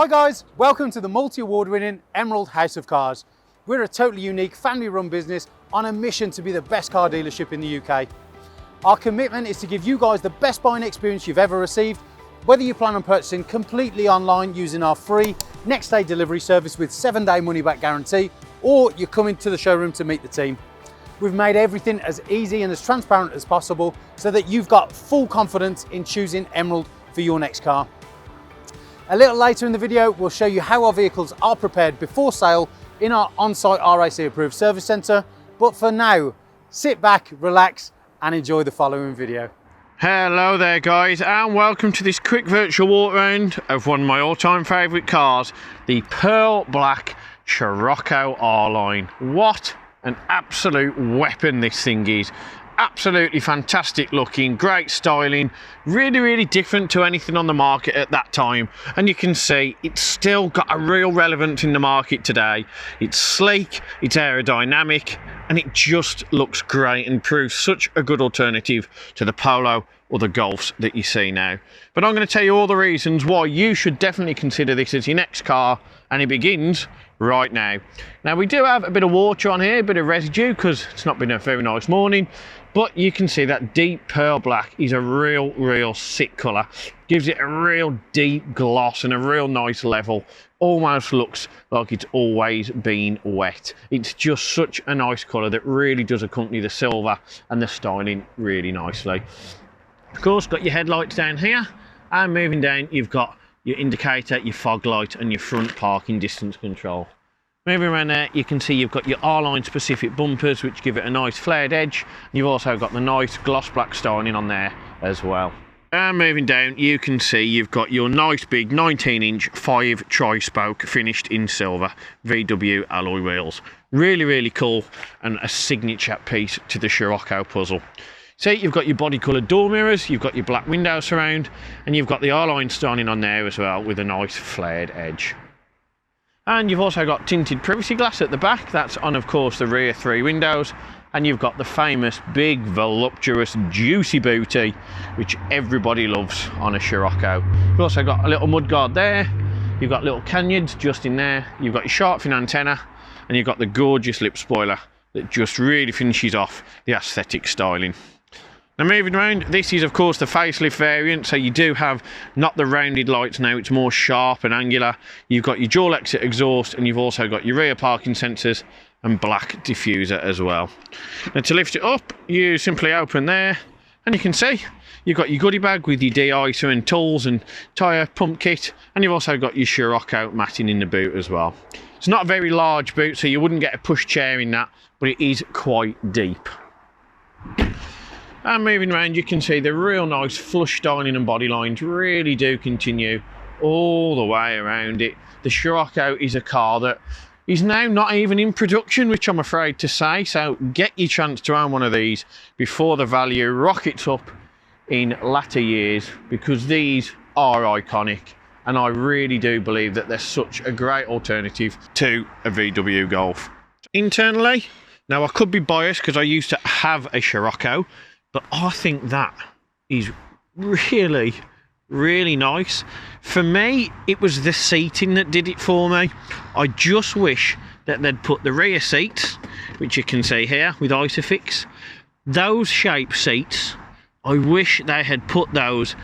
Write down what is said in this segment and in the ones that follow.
Hi guys, welcome to the multi-award winning Emerald House of Cars. We're a totally unique family run business on a mission to be the best car dealership in the UK. Our commitment is to give you guys the best buying experience you've ever received, whether you plan on purchasing completely online using our free next day delivery service with 7-day money back guarantee, or you're coming to the showroom to meet the team. We've made everything as easy and as transparent as possible so that you've got full confidence in choosing Emerald for your next car. A little later in the video, we'll show you how our vehicles are prepared before sale in our on-site RAC approved service centre. But for now, sit back, relax and enjoy the following video. Hello there guys, and welcome to this quick virtual walk around of one of my all-time favourite cars, the pearl black Scirocco R-Line. What an absolute weapon this thing is. Absolutely fantastic looking, great styling, really different to anything on the market at that time, and you can see it's still got a real relevance in the market today. It's sleek, it's aerodynamic, and it just looks great and proves such a good alternative to the Polo or the Golfs that you see now. But I'm going to tell you all the reasons why you should definitely consider this as your next car, and it begins right now. Now we do have a bit of water on here, a bit of residue because it's not been a very nice morning, but you can see that deep pearl black is a real sick colour. Gives it a real deep gloss and a real nice level. Almost looks like it's always been wet. It's just such a nice colour that really does accompany the silver and the styling really nicely. Of course, got your headlights down here, and moving down you've got your indicator, your fog light and your front parking distance control. Moving around there, you can see you've got your R-Line specific bumpers which give it a nice flared edge. You've also got the nice gloss black styling on there as well. And moving down, you can see you've got your nice big 19-inch 5 tri-spoke finished in silver VW alloy wheels. Really cool, and a signature piece to the Scirocco puzzle. See, you've got your body coloured door mirrors, you've got your black window surround, and you've got the R-Line styling on there as well with a nice flared edge. And you've also got tinted privacy glass at the back. That's on, of course, the rear 3 windows. And you've got the famous big, voluptuous, juicy booty, which everybody loves on a Scirocco. You've also got a little mudguard there. You've got little canyons just in there. You've got your shark fin antenna, and you've got the gorgeous lip spoiler that just really finishes off the aesthetic styling. Now moving around, this is of course the facelift variant, so you do have not the rounded lights now, it's more sharp and angular. You've got your dual exit exhaust, and you've also got your rear parking sensors and black diffuser as well. Now to lift it up, you simply open there, and you can see you've got your goodie bag with your de-icer and tools and tyre pump kit, and you've also got your Scirocco matting in the boot as well. It's not a very large boot, so you wouldn't get a push chair in that, but it is quite deep. And moving around, you can see the real nice flush styling and body lines really do continue all the way around it. The Scirocco is a car that is now not even in production, which I'm afraid to say, so get your chance to own one of these before the value rockets up in latter years, because these are iconic, and I really do believe that they're such a great alternative to a VW Golf. Internally, now I could be biased because I used to have a Scirocco, but I think that is really nice. For me, it was the seating that did it for me. I just wish that they'd put the rear seats, which you can see here with Isofix, those shape seats, I wish they had put those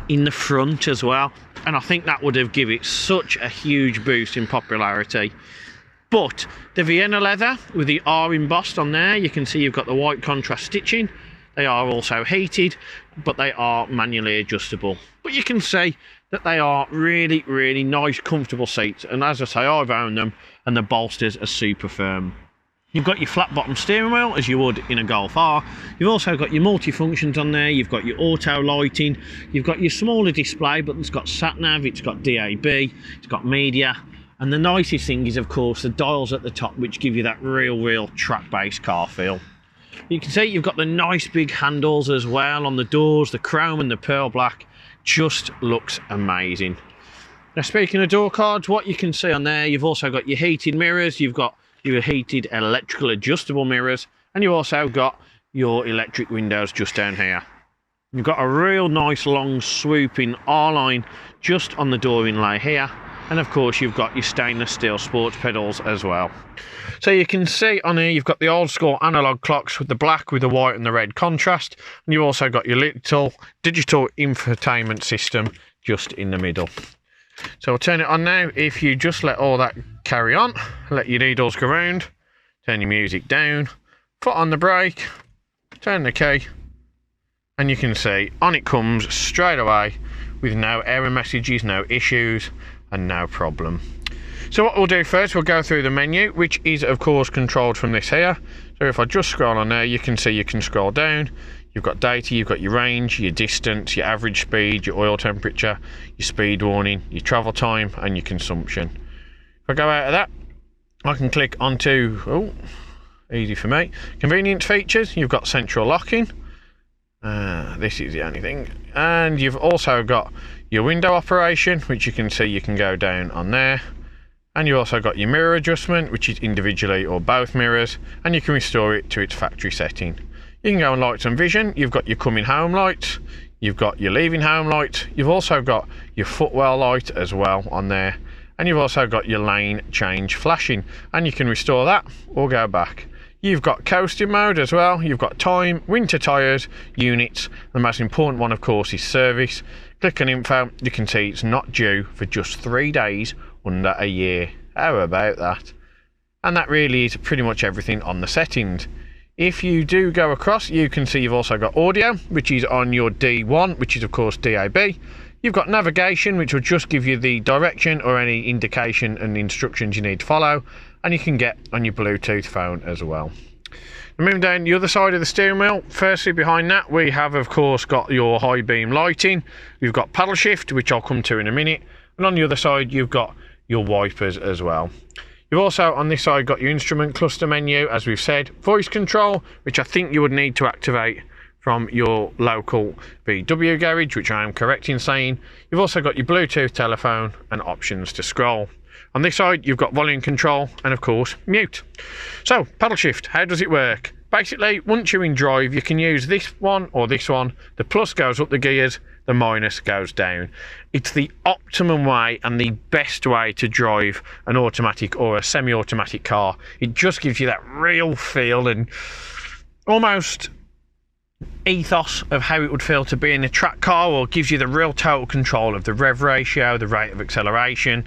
in the front as well, and I think that would have given it such a huge boost in popularity. But the Vienna leather with the R embossed on there, you can see you've got the white contrast stitching. They are also heated, but they are manually adjustable. But you can see that they are really nice, comfortable seats. And as I say, I've owned them, and the bolsters are super firm. You've got your flat bottom steering wheel, as you would in a Golf R. You've also got your multi-functions on there. You've got your auto lighting. You've got your smaller display, but it's got sat-nav, it's got DAB, it's got media. And the nicest thing is, of course, the dials at the top, which give you that real track-based car feel. You can see you've got the nice big handles as well on the doors. The chrome and the pearl black just looks amazing. Now speaking of door cards, what you can see on there, you've also got your heated mirrors, you've got your heated electrical adjustable mirrors, and you've also got your electric windows just down here. You've got a real nice long swooping R-line just on the door inlay here, and of course you've got your stainless steel sports pedals as well. So you can see on here you've got the old school analog clocks with the black with the white and the red contrast, and you've also got your little digital infotainment system just in the middle. So I'll turn it on now. If you just let all that carry on, let your needles go round, turn your music down, foot on the brake, turn the key, and you can see on it comes straight away with no error messages, no issues, and no problem. So what we'll do first, we'll go through the menu, which is of course controlled from this here. So if I just scroll on there, you can see you can scroll down. You've got data, you've got your range, your distance, your average speed, your oil temperature, your speed warning, your travel time, and your consumption. If I go out of that, I can click onto, oh, easy for me, convenience features. You've got central locking. This is the only thing. And you've also got your window operation, which you can see you can go down on there. And you've also got your mirror adjustment, which is individually or both mirrors, and you can restore it to its factory setting. You can go on lights and vision. You've got your coming home lights, you've got your leaving home light, you've also got your footwell light as well on there, and you've also got your lane change flashing, and you can restore that or go back. You've got coasting mode as well, you've got time, winter tyres, units, the most important one of course is service. Click on info, you can see it's not due for just 3 days under a year. How about that? And that really is pretty much everything on the settings. If you do go across, you can see you've also got audio, which is on your D1, which is of course DAB. You've got navigation, which will just give you the direction or any indication and instructions you need to follow, and you can get on your Bluetooth phone as well. Moving down the other side of the steering wheel, firstly behind that we have of course got your high beam lighting. We've got paddle shift, which I'll come to in a minute, and on the other side you've got your wipers as well. You've also on this side got your instrument cluster menu, as we've said, voice control, which I think you would need to activate from your local VW garage, which I am correct in saying. You've also got your Bluetooth telephone and options to scroll. On this side you've got volume control and of course mute. So paddle shift, how does it work? Basically once you're in drive you can use this one or this one. The plus goes up the gears, the minus goes down. It's the optimum way and the best way to drive an automatic or a semi-automatic car. It just gives you that real feel and almost ethos of how it would feel to be in a track car, or gives you the real total control of the rev ratio, the rate of acceleration.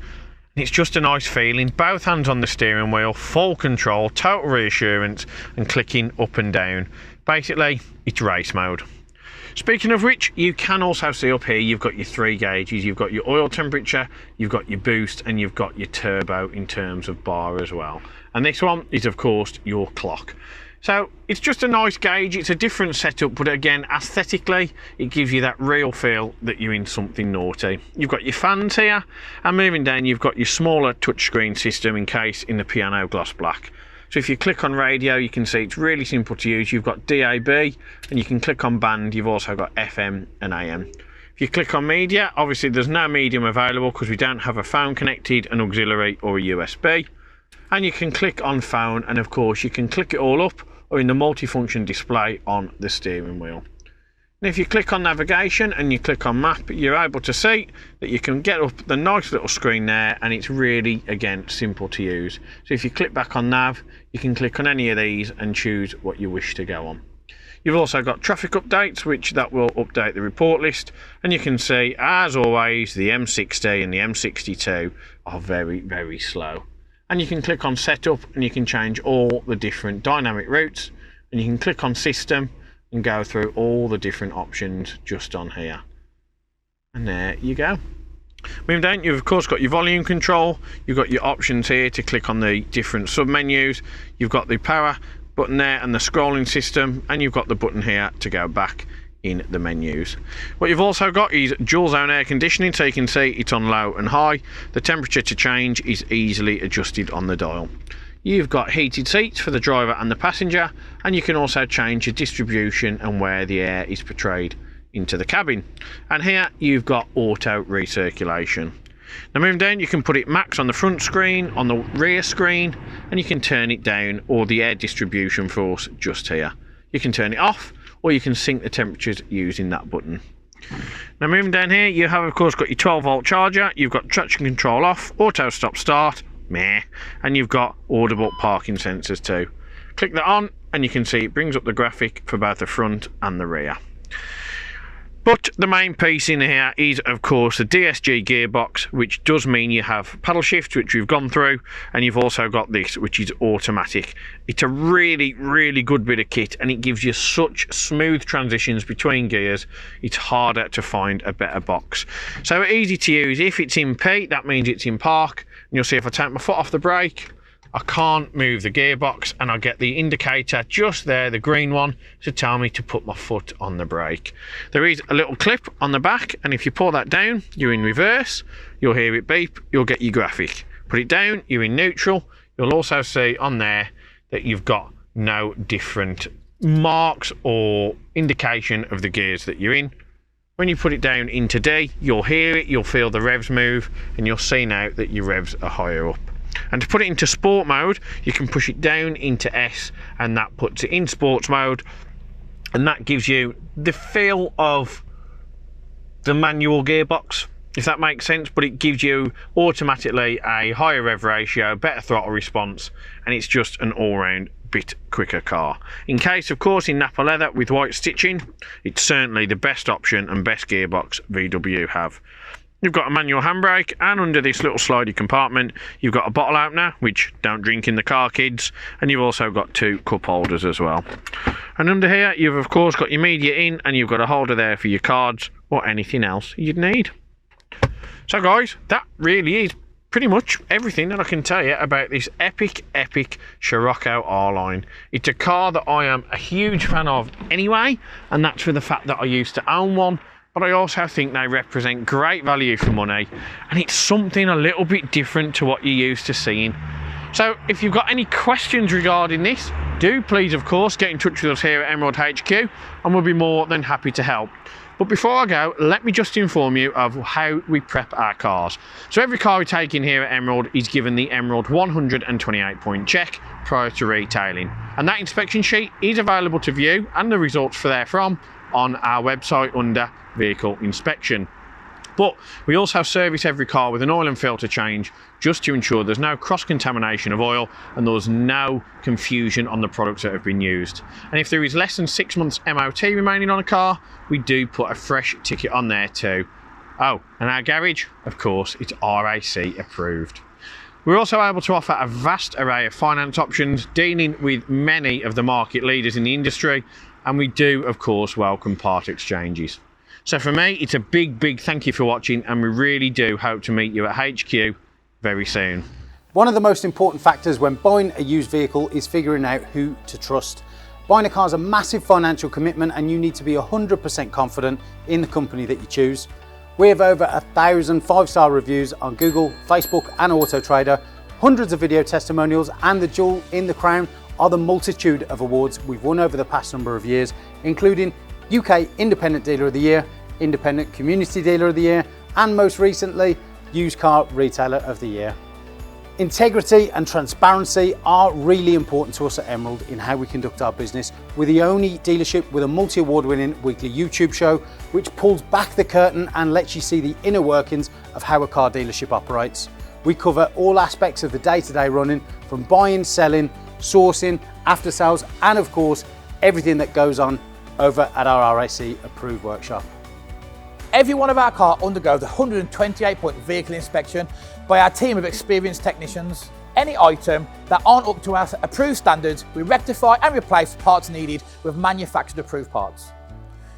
And it's just a nice feeling. Both hands on the steering wheel, full control, total reassurance, and clicking up and down. Basically it's race mode. Speaking of which, you can also see up here you've got your 3 gauges. You've got your oil temperature, you've got your boost, and you've got your turbo in terms of bar as well. And this one is of course your clock. So it's just a nice gauge. It's a different setup, but again aesthetically it gives you that real feel that you're in something naughty. You've got your fans here, and moving down you've got your smaller touchscreen system encased in the piano gloss black. So if you click on radio, you can see it's really simple to use. You've got DAB, and you can click on band. You've also got FM and AM. If you click on media, obviously there's no medium available because we don't have a phone connected, an auxiliary or a USB. And you can click on phone, and of course you can click it all up or in the multifunction display on the steering wheel. And if you click on navigation and you click on map, you're able to see that you can get up the nice little screen there, and it's really again simple to use. So if you click back on nav, you can click on any of these and choose what you wish to go on. You've also got traffic updates, which that will update the report list, and you can see as always the M60 and the M62 are very, very slow. And you can click on setup and you can change all the different dynamic routes, and you can click on system and go through all the different options just on here. And there you go. Moving down, you've of course got your volume control. You've got your options here to click on the different sub menus. You've got the power button there and the scrolling system, and you've got the button here to go back in the menus. What you've also got is dual zone air conditioning, so you can see it's on low and high. The temperature to change is easily adjusted on the dial. You've got heated seats for the driver and the passenger, and you can also change your distribution and where the air is portrayed into the cabin. And here you've got auto recirculation. Now moving down, you can put it max on the front screen, on the rear screen, and you can turn it down, or the air distribution force just here. You can turn it off, or you can sync the temperatures using that button. Now moving down here, you have of course got your 12-volt charger, you've got traction control off, auto stop start, meh, and you've got audible parking sensors too. Click that on and you can see it brings up the graphic for both the front and the rear. But the main piece in here is of course the DSG gearbox, which does mean you have paddle shift, which we've gone through, and you've also got this, which is automatic. It's a really good bit of kit, and it gives you such smooth transitions between gears. It's harder to find a better box. So easy to use. If it's in P, that means it's in park, and you'll see if I take my foot off the brake, I can't move the gearbox, and I get the indicator just there, the green one, to tell me to put my foot on the brake. There is a little clip on the back, and if you pull that down, you're in reverse, you'll hear it beep, you'll get your graphic. Put it down, you're in neutral. You'll also see on there that you've got no different marks or indication of the gears that you're in. When you put it down into D, you'll hear it, you'll feel the revs move, and you'll see now that your revs are higher up. And to put it into sport mode, you can push it down into S, and that puts it in sports mode, and that gives you the feel of the manual gearbox, if that makes sense, but it gives you automatically a higher rev ratio, better throttle response, and it's just an all-round bit quicker car. In case, of course, in Napa leather with white stitching, it's certainly the best option and best gearbox VW have. You've got a manual handbrake, and under this little slidey compartment you've got a bottle opener, which don't drink in the car, kids, and you've also got 2 cup holders as well. And under here you've of course got your media in, and you've got a holder there for your cards or anything else you'd need. So guys, that really is pretty much everything that I can tell you about this epic Scirocco R-Line. It's a car that I am a huge fan of anyway, and that's for the fact that I used to own one. But I also think they represent great value for money, and it's something a little bit different to what you're used to seeing. So if you've got any questions regarding this, do please of course get in touch with us here at Emerald HQ, and we'll be more than happy to help. But before I go, let me just inform you of how we prep our cars. So every car we take in here at Emerald is given the Emerald 128-point check prior to retailing, and that inspection sheet is available to view, and the results for therefrom, on our website under vehicle inspection. But we also service every car with an oil and filter change, just to ensure there's no cross-contamination of oil and there's no confusion on the products that have been used. And if there is less than 6 months MOT remaining on a car, we do put a fresh ticket on there too. Oh, and our garage, of course, it's RAC approved. We're also able to offer a vast array of finance options, dealing with many of the market leaders in the industry, and we do of course welcome part exchanges. So for me, it's a big thank you for watching, and we really do hope to meet you at HQ very soon. One of the most important factors when buying a used vehicle is figuring out who to trust. Buying a car is a massive financial commitment, and you need to be 100% confident in the company that you choose. We have over 1,000 5-star reviews on Google, Facebook and Auto Trader, hundreds of video testimonials, and the jewel in the crown are the multitude of awards we've won over the past number of years, including UK Independent Dealer of the Year, Independent Community Dealer of the Year, and most recently, Used Car Retailer of the Year. Integrity and transparency are really important to us at Emerald in how we conduct our business. We're the only dealership with a multi-award winning weekly YouTube show, which pulls back the curtain and lets you see the inner workings of how a car dealership operates. We cover all aspects of the day-to-day running, from buying, selling, sourcing, after sales, and of course everything that goes on over at our RAC approved workshop. Every one of our cars undergoes a 128-point vehicle inspection by our team of experienced technicians. Any item that aren't up to our approved standards, we rectify and replace parts needed with manufactured approved parts.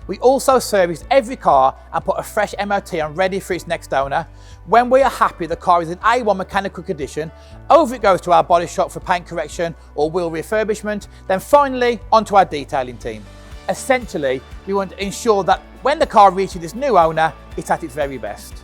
We also service every car and put a fresh MOT on ready for its next owner. When we are happy the car is in A1 mechanical condition, over it goes to our body shop for paint correction or wheel refurbishment, then finally onto our detailing team. Essentially, we want to ensure that when the car reaches its new owner, it's at its very best.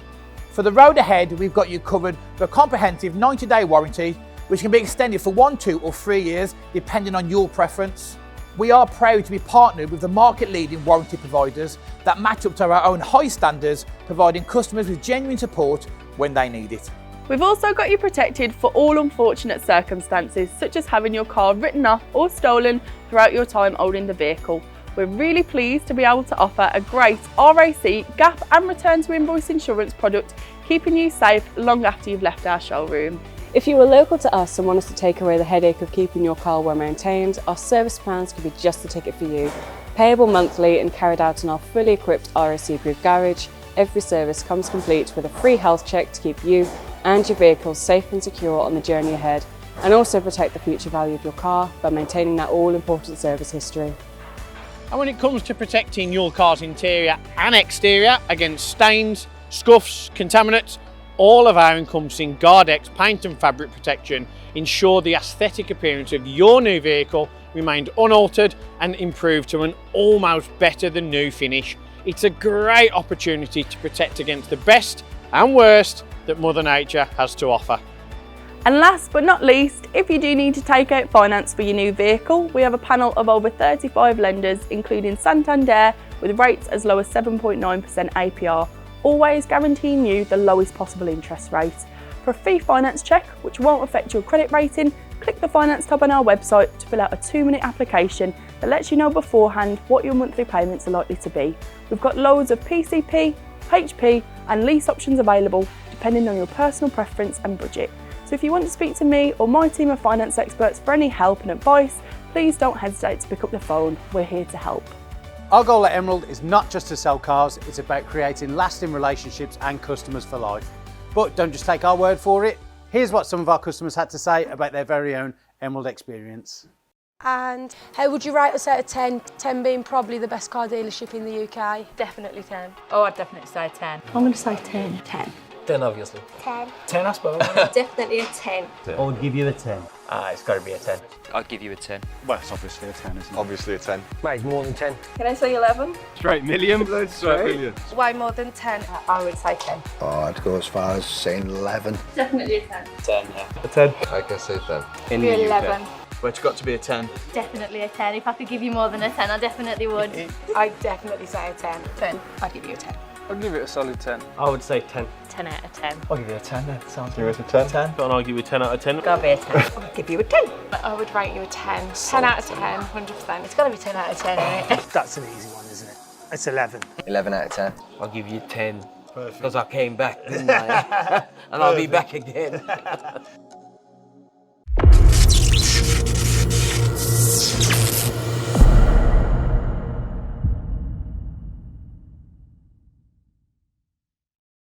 For the road ahead, we've got you covered for a comprehensive 90-day warranty, which can be extended for 1, 2 or 3 years, depending on your preference. We are proud to be partnered with the market-leading warranty providers that match up to our own high standards, providing customers with genuine support when they need it. We've also got you protected for all unfortunate circumstances, such as having your car written off or stolen throughout your time owning the vehicle. We're really pleased to be able to offer a great RAC, gap and return to invoice insurance product, keeping you safe long after you've left our showroom. If you are local to us and want us to take away the headache of keeping your car well maintained, our service plans could be just the ticket for you. Payable monthly and carried out in our fully equipped RAC approved garage, every service comes complete with a free health check to keep you and your vehicle safe and secure on the journey ahead, and also protect the future value of your car by maintaining that all-important service history. And when it comes to protecting your car's interior and exterior against stains, scuffs, contaminants, all of our encompassing Guardex paint and fabric protection ensure the aesthetic appearance of your new vehicle remained unaltered and improved to an almost better than new finish. It's a great opportunity to protect against the best and worst that Mother Nature has to offer. And last but not least, if you do need to take out finance for your new vehicle, we have a panel of over 35 lenders, including Santander, with rates as low as 7.9% APR, always guaranteeing you the lowest possible interest rate. For a free finance check, which won't affect your credit rating, click the finance tab on our website to fill out a 2-minute application that lets you know beforehand what your monthly payments are likely to be. We've got loads of PCP, HP and lease options available, depending on your personal preference and budget. So if you want to speak to me or my team of finance experts for any help and advice, please don't hesitate to pick up the phone. We're here to help. Our goal at Emerald is not just to sell cars, it's about creating lasting relationships and customers for life. But don't just take our word for it. Here's what some of our customers had to say about their very own Emerald experience. And how would you rate us out of 10? 10 being probably the best car dealership in the UK. Definitely 10. Oh, I'd definitely say 10. I'm going to say 10. 10. 10, obviously. 10. 10, I suppose. Definitely a 10. I would give you a 10. It's got to be a 10. I'd give you a 10. Well, it's obviously a 10, isn't it? Obviously a 10. Mate, more than 10. Can I say 11? Straight million. Straight million. Way more than 10. I would say 10. Oh, I'd go as far as saying 11. Definitely a 10. 10, yeah. A 10. I can say 10. In the UK. 11. But it's got to be a 10. Definitely a 10. If I could give you more than a 10, I definitely would. I'd definitely say a 10. 10. I'd give you a 10. I'd give it a solid 10. I would say 10. 10 out of 10. I'll give you a 10 then. Sounds Give us a 10. 10. And I'll give you a 10 out of 10. Gotta be a 10. I'd give you a 10. I would rate you a 10. 10 out of 10, 100%. It's gotta be 10 out of 10, isn't it? That's an easy one, isn't it? It's 11. 11 out of 10. I'll give you 10. Because I came back, didn't I? And I'll be back again.